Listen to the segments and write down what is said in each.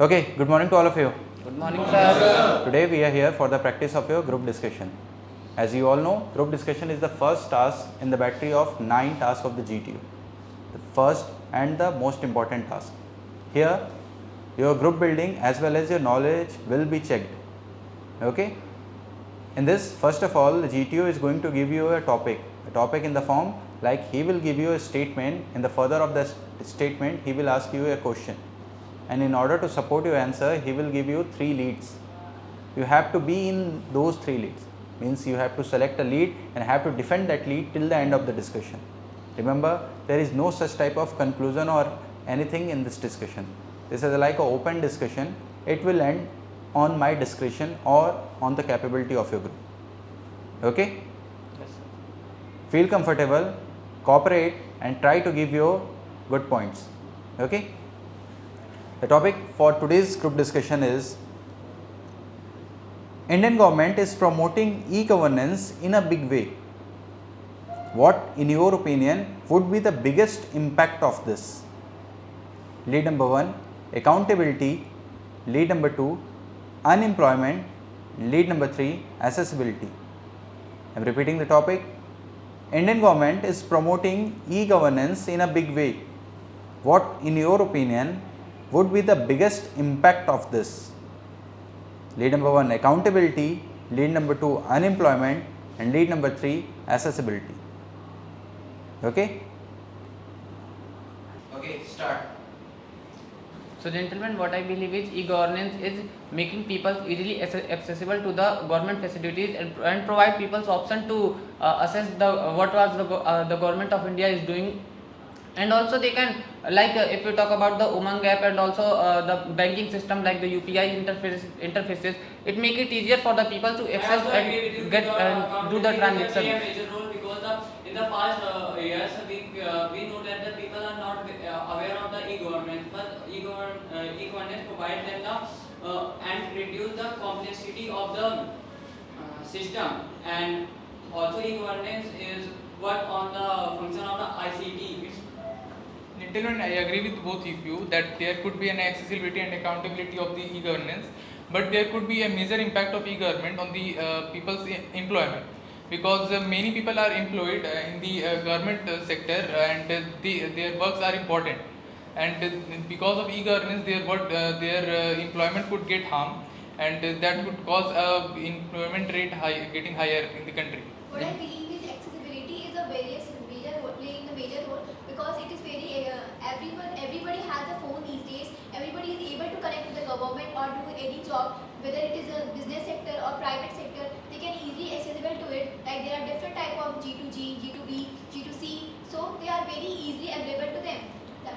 Okay, good morning to all of you. Good morning, sir. Today we are here for the practice of your group discussion. As you all know, group discussion is the first task in the battery of 9 tasks of the GTU. The first and the most important task. Here, your group building as well as your knowledge will be checked. Okay? In this, first of all, the GTU is going to give you a topic in the form like he will give you a statement. In the further of the statement, he will ask you a question. And in order to support your answer, he will give you 3 leads. You have to be in those 3 leads. Means you have to select a lead and have to defend that lead till the end of the discussion. Remember, there is no such type of conclusion or anything in this discussion. This is like an open discussion. It will end on my discretion or on the capability of your group. Okay? Yes, sir. Feel comfortable, cooperate and try to give your good points. Okay? The topic for today's group discussion is Indian government is promoting e-governance in a big way. What, in your opinion, would be the biggest impact of this? Lead number 1, accountability. Lead number 2, unemployment. Lead number 3, accessibility. I am repeating the topic. Indian government is promoting e-governance in a big way. What, in your opinion, would be the biggest impact of this? Lead number 1, accountability. Lead number 2, unemployment. And lead number 3, accessibility. Okay? Okay, start. So, gentlemen, what I believe is e-governance is making people easily accessible to the government facilities and provide people's option to assess what was the government of India is doing. And also they can, like if you talk about the Umang app and also the banking system like the UPI interfaces, it make it easier for the people to access and get do the transaction. Major role because in the past years we know that the people are not aware of the e-government, but e-governance provide them the and reduce the complexity of the system, and also e-governance is work on the function of the ICT. Gentlemen, I agree with both of you that there could be an accessibility and accountability of the e-governance, but there could be a major impact of e-government on the people's employment, because many people are employed in the government sector and their works are important, and because of e-governance their employment could get harmed, and that could cause employment rate getting higher in the country. What I believe is accessibility is a major role, playing a major role, because it is very everybody has a phone these days. Everybody is able to connect with the government or do any job, whether it is a business sector or private sector. They can easily accessible to it. Like there are different type of G2G, G2B, G2C, so they are very easily available to them.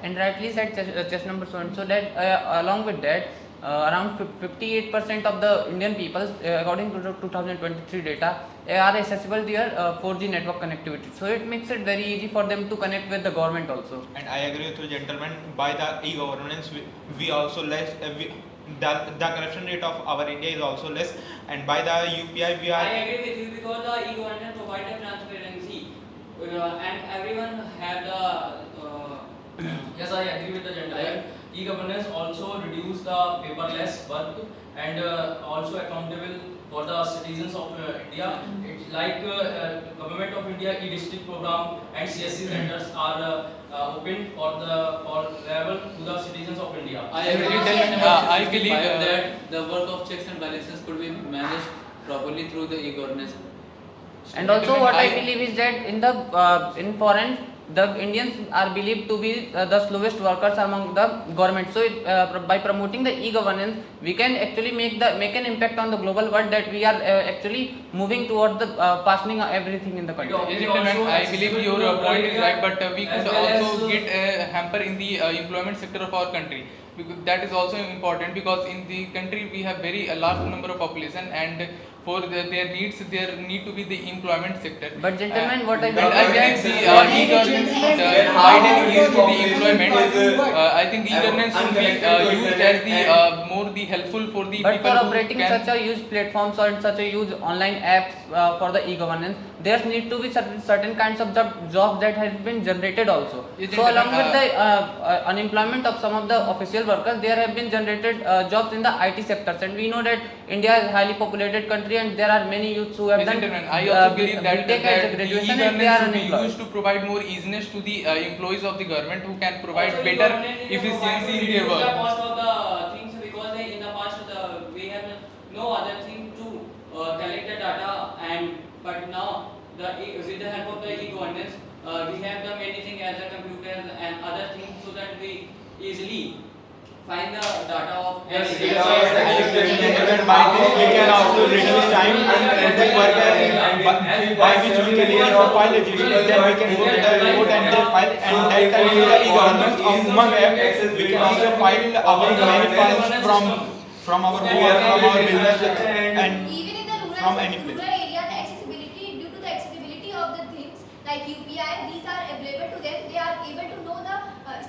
And rightly said, chess number so that along with that, around 58% of the Indian people, according to the 2023 data, are accessible their 4G network connectivity. So it makes it very easy for them to connect with the government also. And I agree with you, gentlemen. By the e-governance, we also less. The corruption rate of our India is also less, and by the UPI we are. I agree with you because the e-governance provide the transparency, and everyone have the. Yes, I agree with the gentleman. E-governance also reduce the paperless work and also accountable for the citizens of India. It's like government of India e-district program and CSC centers are open for level to the citizens of India. I believe that the work of checks and balances could be managed properly through the e-governance. And also what I believe is that in foreign, the Indians are believed to be the slowest workers among the government. So by promoting the e-governance, we can actually make an impact on the global world, that we are actually moving towards the fastening everything in the country. I believe your point is right, but we could also get a hamper in the employment sector of our country. Because that is also important, because in the country we have a large number of population, and for their needs, there need to be the employment sector. But gentlemen, what I And I believe believe that the e-governance widened used to the employment. I think e-governance should be used as the more the helpful for the but people for who operating can. such a huge platforms or such a huge online apps for the e-governance, there need to be certain kinds of jobs that has been generated also. Yes, So along gentlemen, with the unemployment of some of the official workers, there have been generated jobs in the IT sectors, and we know that India is a highly populated country and there are many youths who have Yes, done gentlemen, I also believe that, BTech that as a the graduation and they are e-governance should be unemployed. used to provide more easiness to the employees of the government who can provide Also, better government is efficiency in providing their the work. cost of the things because in the past we have no other thing to collect the data, and but now with the help of the e-governance we have the many things as a computers and other things so that we easily find the data of Yes, any- it is. And by this we can also reduce time for the worker by which we can even for file registration, then we can go to the remote and then file, and that time with the e-governance of Umang app we can also file our many files from our work, from our business and Even in the from rural, any place. rural area, the accessibility, due to the accessibility of the things like UPI, these are available to them. They are able to know the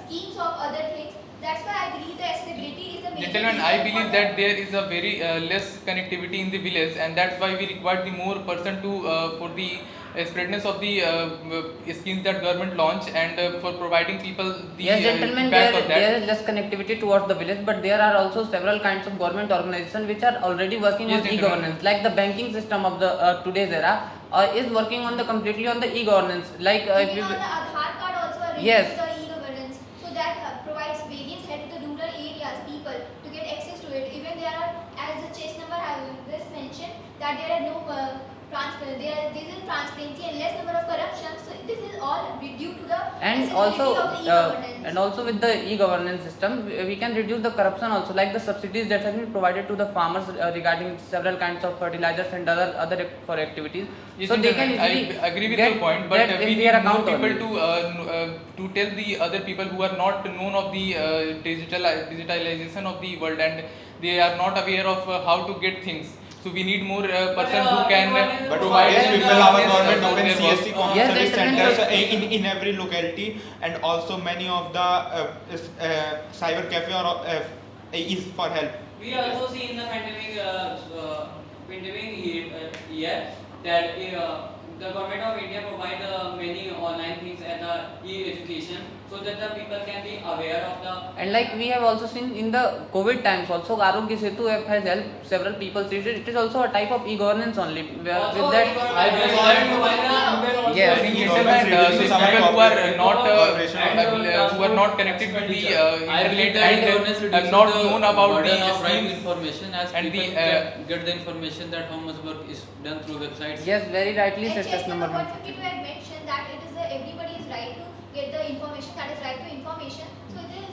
schemes of other things. That's why I believe the accessibility is the major Gentlemen, reason I for believe the- that there is a very less connectivity in the village, and that's why we require the more person to for the spreadness of the schemes that government launch, and for providing people the Yes, gentlemen, impact of that. there is less connectivity towards the village, but there are also several kinds of government organizations which are already working Yes, on gentlemen. e-governance. Like the banking system of the today's era is working on the completely on the e-governance. Like if Even you on the Aadhaar card also are Yes. to the e-governance, so that provides various help to the rural areas people to get access to it. Even there are, as the chase number has this mentioned, that there are no there is transparency and less number of corruption. So this is all due to the and accessibility also of the e-governance. and also with the e-governance system we can reduce the corruption also, like the subsidies that have been provided to the farmers regarding several kinds of fertilizers and other for activities. Yes, So they can gentlemen, easily I agree with get your point, but that we in need their more account people only. to tell the other people who are not known of the digitalization of the world, and they are not aware of how to get things. So we need more person who can But for provide these Yes, people, our business government for open their work. CSC common Yes, service gentlemen, centers in every locality, and also many of the cyber cafe or is for help. We also see in the pandemic year that the government of India provide many online things as the e-education so that the people can be aware of the And like we have also seen in the COVID times also, Arogya Setu app has helped several people. So it is also a type of e-governance only. also With that, I believe Yes. I think Government gentlemen, the reduces our people who are cooperation. not Cooperation. who are not connected with the I believe internet that and e-governance have reduces not the known about the burden of right schemes. information as and people the, get the information that how much work is done through websites. yes, very rightly And said, chess test number number 152 had mentioned that it is everybody is right to get the information, that is right to information. So it is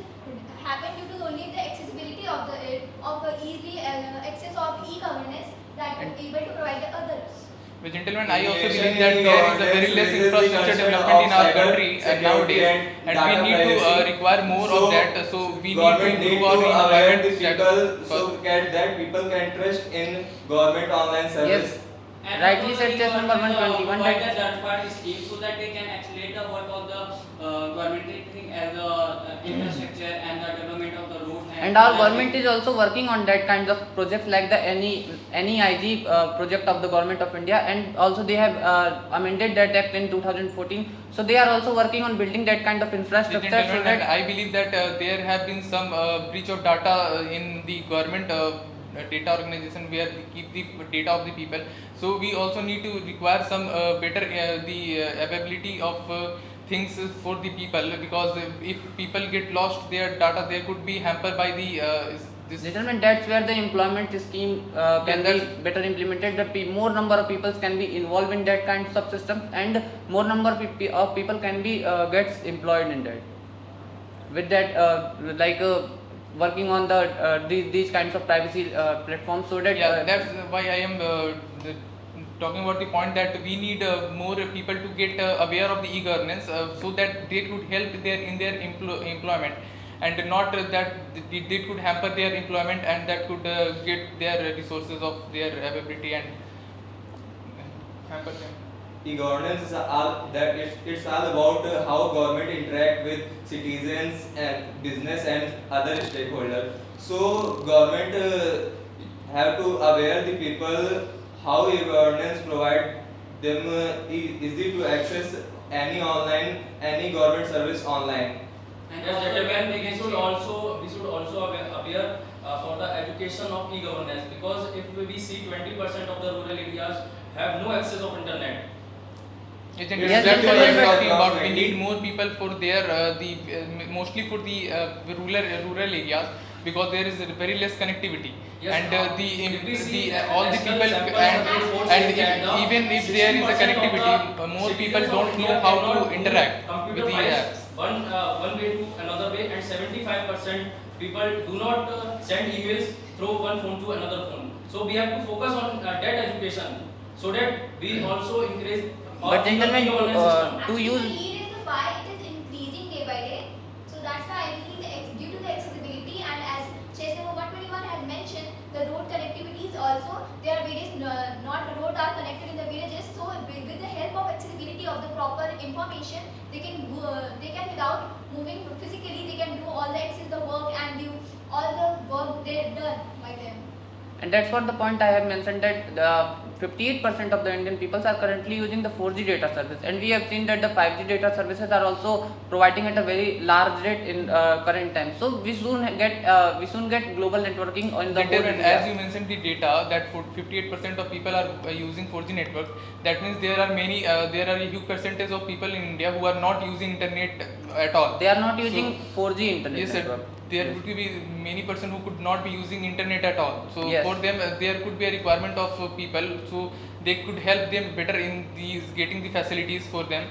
happened due to only the accessibility of the easy access of e-governance that is able to provide the others. But gentlemen, I also believe that there is a very less infrastructure development in our country nowadays, and we need to require more of that. So we need to government need improve to our aware the employment people status. so that people can trust in government online service. Yes. and Rightly also said, the chess number e-government, 121 provide that- the third party scheme so that they can accelerate the work of the government thing as the infrastructure and the development of the road And our government is also working on that kinds of projects like the NEIG project of the government of India, and also they have amended that act in 2014. So they are also working on building that kind of infrastructure so Gentlemen, and that I believe that there have been some breach of data in the government data organization where we keep the data of the people. So we also need to require some better the availability of things for the people, because if people get lost their data, there could be hampered by the this. gentlemen, that's where the employment scheme can be that's- better implemented. That more number of people can be involved in that kind of system, and more number of people can be gets employed in that. With that, working on these kinds of privacy platforms, so that Yeah, that's why I am talking about the point that we need more people to get aware of the e-governance so that they could help in their employment, and not that they could hamper their employment, and that could get their resources of their availability and hamper them. E-governance is all that it's all about how government interact with citizens and business and other stakeholders. So government have to aware the people how e-governance provide them easy to access any government service online. And Yes, also gentlemen, we can we should also aware for the education of e-governance, because if we see 20% of the rural areas have no access of internet. Agent, Yes, that's what gentlemen, I'm talking but- about. We need more people for their mostly for the rural areas, because there is very less connectivity. Yes, And if we see all the national people sample and reports and say that the even if there is a 60% of connectivity, the more people citizens of don't India know how cannot to interact computer with the files apps. one way to another way, and 75% people do not send emails through one phone to another phone. So we have to focus on that education, so that we also increase our But gentlemen, e-governance system. to use Actually, the need is why it is increasing day by day. So that's why I think due to the accessibility, and as Chess number 121 had mentioned, the road connectivity is also, there are various not road are connected in the villages. So with the help of accessibility of the proper information, they can without moving physically, they can do all the access the work and do all the work they done by them. And that's what the point I have mentioned, that the 58% of the Indian peoples are currently using the 4G data service, and we have seen that the 5G data services are also providing at a very large rate in current time. So we soon get global networking in the whole Gentlemen, India. as you mentioned the data that 58% of people are using 4G network, that means there are a huge percentage of people in India who are not using internet at all. They are not So- using 4G internet Yes, sir. network. There Yes. would be many person who could not be using internet at all. So Yes. for them, there could be a requirement of people, so they could help them better in these getting the facilities for them,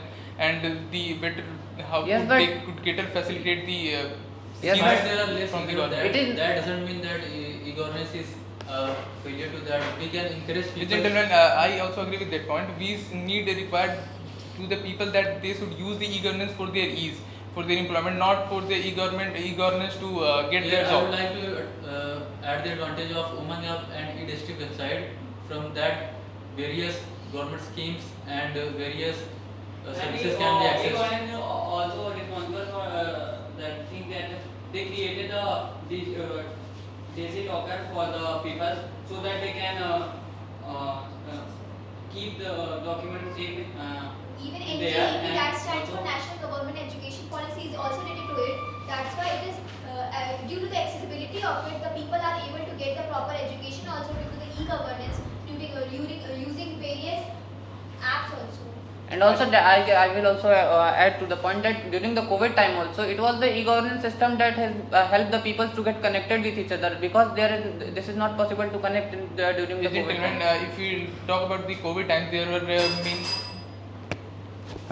and the better how Yes, could but- they could better facilitate the Yes, schemes but there are less from the people government. It is- that doesn't mean that e-governance is failure to that. We can encourage people. Gentlemen, I also agree with that point. We need a required to the people that they should use the e-governance for their ease, for their employment, not for the e-governance to get Here their I job. would like to add the advantage of Umang App and e-district website. From that, various government schemes and various services can be accessed. E-governance is also responsible for that thing that they created a Digi locker for the people, so that they can keep the documents safe. Even There, NGEP, and that stands for also- National Government Education Policy, is also related to it. That's why it is due to the accessibility of it, the people are able to get the proper education also due to the e-governance, using various apps also. And also I will also add to the point that during the COVID time also, it was the e-governance system that has helped the people to get connected with each other, because this is not possible to connect during the COVID Gentlemen, time. if we talk about the COVID time, there were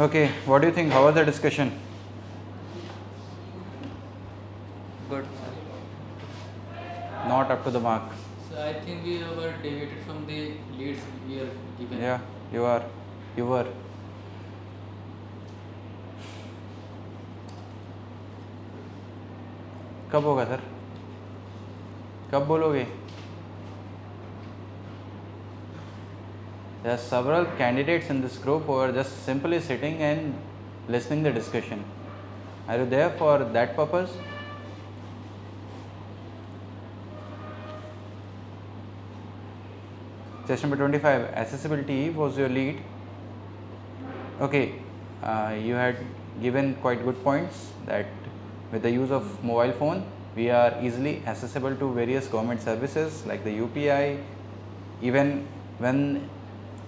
Okay, what do you think? How was the discussion? Good. Not up to the mark. So I think we were deviated from the leads we are given. Yeah, you were. कब होगा sir? कब बोलोगे? There are several candidates in this group who are just simply sitting and listening the discussion. Are you there for that purpose? Session number 25, accessibility was your lead. Okay, you had given quite good points that with the use of mobile phone, we are easily accessible to various government services like the UPI. Even when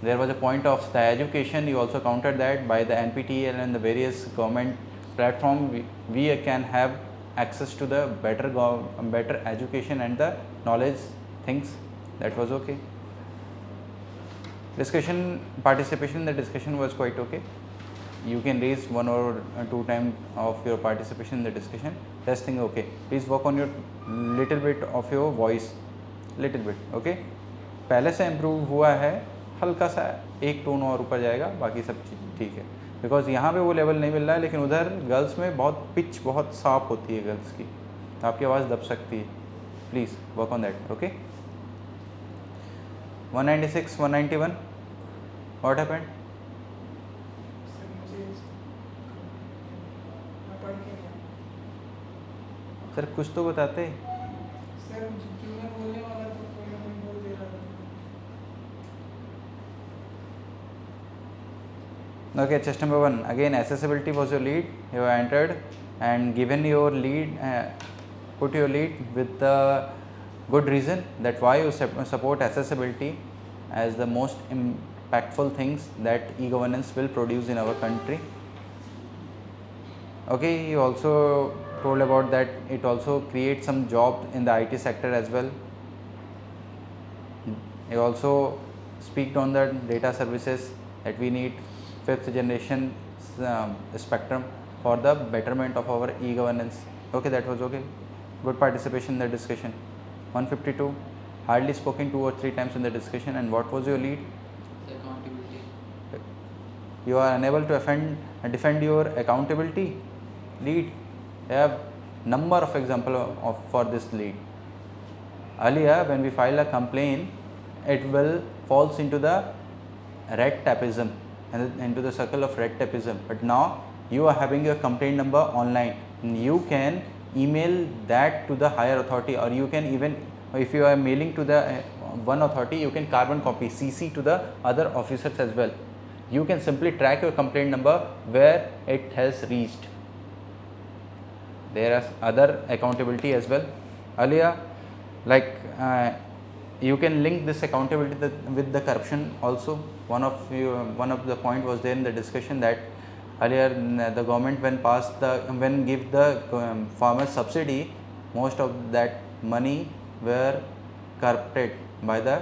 there was a point of the education, you also countered that by the NPTEL and the various government platform, we can have access to the better education and the knowledge things. That was okay. Discussion participation in the discussion was quite okay. You can raise 1 or 2 times of your participation in the discussion. Testing okay. Please work on your little bit of your voice, little bit. Okay. पहले से improve हुआ है, हल्का सा एक tone और ऊपर जाएगा, बाकी सब चीज़ ठीक है. बिकॉज यहाँ पे वो लेवल नहीं मिल रहा है, लेकिन उधर गर्ल्स में बहुत पिच बहुत साफ होती है गर्ल्स की, तो आपकी आवाज़ दब सकती है. Please work on that. Okay. 196, 191. What happened? Sir मुझे मैं पढ़ के नहीं आया। सर कुछ तो बताते। सर जो मैं बोलने वाला था कोई ना कोई बोल दे रहा था। Okay, chest number 1. Again, accessibility was your lead. You have entered and given your lead, put your lead with the good reason that why you support accessibility as the most impactful things that e-governance will produce in our country. Okay, you also told about that it also creates some jobs in the IT sector as well. You also speak on the data services that we need 5th generation spectrum for the betterment of our e-governance. Okay, that was okay. Good participation in the discussion. 152, hardly spoken 2 or 3 times in the discussion. And what was your lead? Accountability. You are unable to defend your accountability lead. I have number of example for this lead. Earlier, when we file a complaint, it will falls into the red tapeism and into the circle of red tapeism. But now you are having your complaint number online. You can email that to the higher authority, or you can even, if you are mailing to the one authority, you can carbon copy CC to the other officers as well. You can simply track your complaint number where it has reached. There are other accountability as well. Earlier, like you can link this accountability with the corruption also. One of the point was there in the discussion that earlier the government when give the farmers subsidy, most of that money were corrupted by the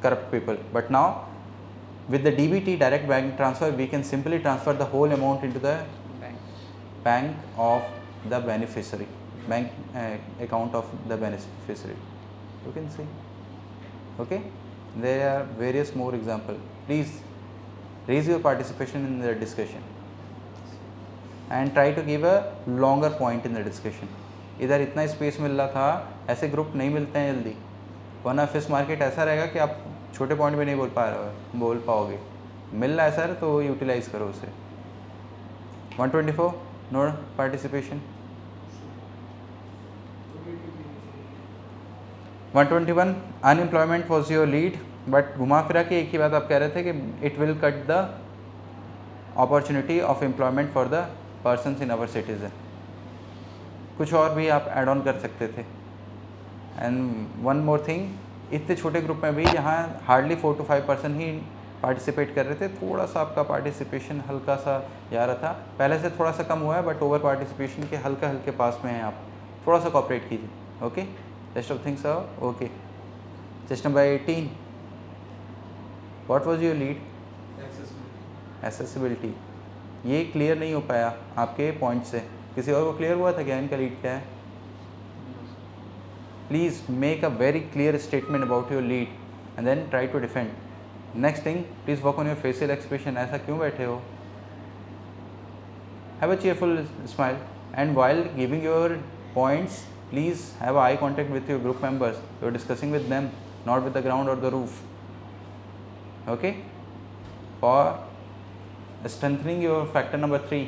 corrupt people. But now with the DBT, direct bank transfer, we can simply transfer the whole amount into the bank of the beneficiary, bank account of the beneficiary. You can see. Okay, there are various more examples. Please raise your participation in the discussion and try to give a longer point in the discussion. इधर इतना space मिल रहा था, ऐसे group नहीं मिलते हैं जल्दी, वरना फिश मार्केट ऐसा रहेगा कि आप छोटे पॉइंट में नहीं बोल पाओगे. मिल रहा है सर तो यूटिलाइज करो उसे. 124 no participation. 121 unemployment was your lead, but घुमा फिरा के एक ही बात आप कह रहे थे कि it will cut the opportunity of employment for the persons in our citizen. कुछ और भी आप ऐड ऑन कर सकते थे. एंड वन मोर थिंग, इतने छोटे ग्रुप में भी जहाँ हार्डली 4 to 5% ही पार्टिसिपेट कर रहे थे, थोड़ा सा आपका पार्टिसिपेशन हल्का सा जा रहा था. पहले से थोड़ा सा कम हुआ है, बट ओवर पार्टिसिपेशन के हल्के पास में हैं आप. थोड़ा सा कॉपरेट कीजिए. Okay, rest of things are okay. Question number 18, what was your lead? Accessibility. ये क्लियर नहीं हो पाया आपके पॉइंट से. किसी और को क्लियर हुआ था क्या इनका लीड क्या है? Please make a very clear statement about your lead and then try to defend. Next thing, please work on your facial expression. ऐसा क्यों बैठे हो? Have a cheerful smile and while giving your points, please have eye contact with your group members. You are discussing with them, not with the ground or the roof. Okay, for strengthening your factor number 3,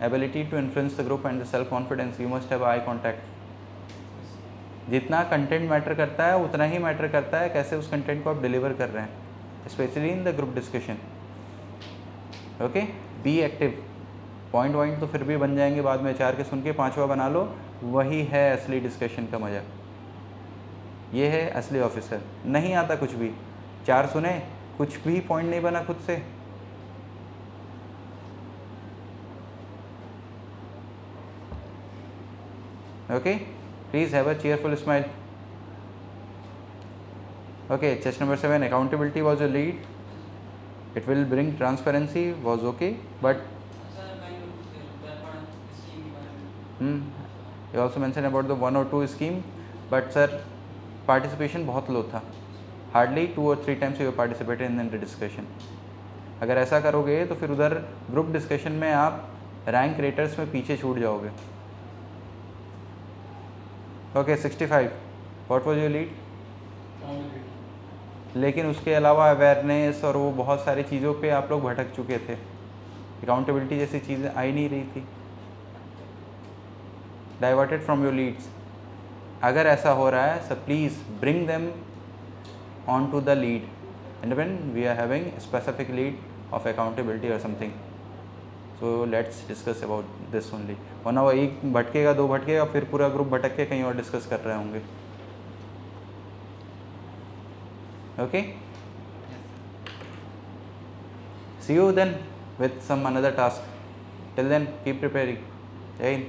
ability to influence the group and the self confidence, you must have eye contact. जितना content matter करता है उतना ही matter करता है कैसे उस content को आप डिलीवर कर रहे हैं, specially in the group discussion. Okay, be active. Point तो फिर भी बन जाएंगे बाद में, 4 के सुन के 5वां बना लो. वही है असली डिस्कशन का मज़ा. ये है असली ऑफिसर. नहीं आता कुछ भी, 4 सुने, कुछ भी पॉइंट नहीं बना खुद से. Okay, please have a cheerful smile. Okay, chest number 7, accountability was your lead. It will bring transparency was okay, but you also mentioned about the 1 or 2 scheme, but sir participation बहुत लो था. Hardly 2 or 3 times you participated in the discussion. अगर ऐसा करोगे तो फिर उधर group discussion में आप रैंक रेटर्स में पीछे छूट जाओगे. Okay, 65, what was your lead? लेकिन उसके अलावा अवेयरनेस और वो बहुत सारी चीज़ों पे आप लोग भटक चुके थे, अकाउंटेबिलिटी जैसी चीज़ें आ ही नहीं रही थी, डाइवर्टेड फ्रॉम योर लीड्स। अगर ऐसा हो रहा है so please bring them on to the lead and when we are having specific lead of accountability और something, so let's discuss about this only. वरना वो एक भटकेगा, दो भटकेगा, फिर पूरा ग्रुप भटक के कहीं और डिस्कस कर रहे होंगे। Okay, see you then with some another task. Till then, keep preparing. Jai Hind.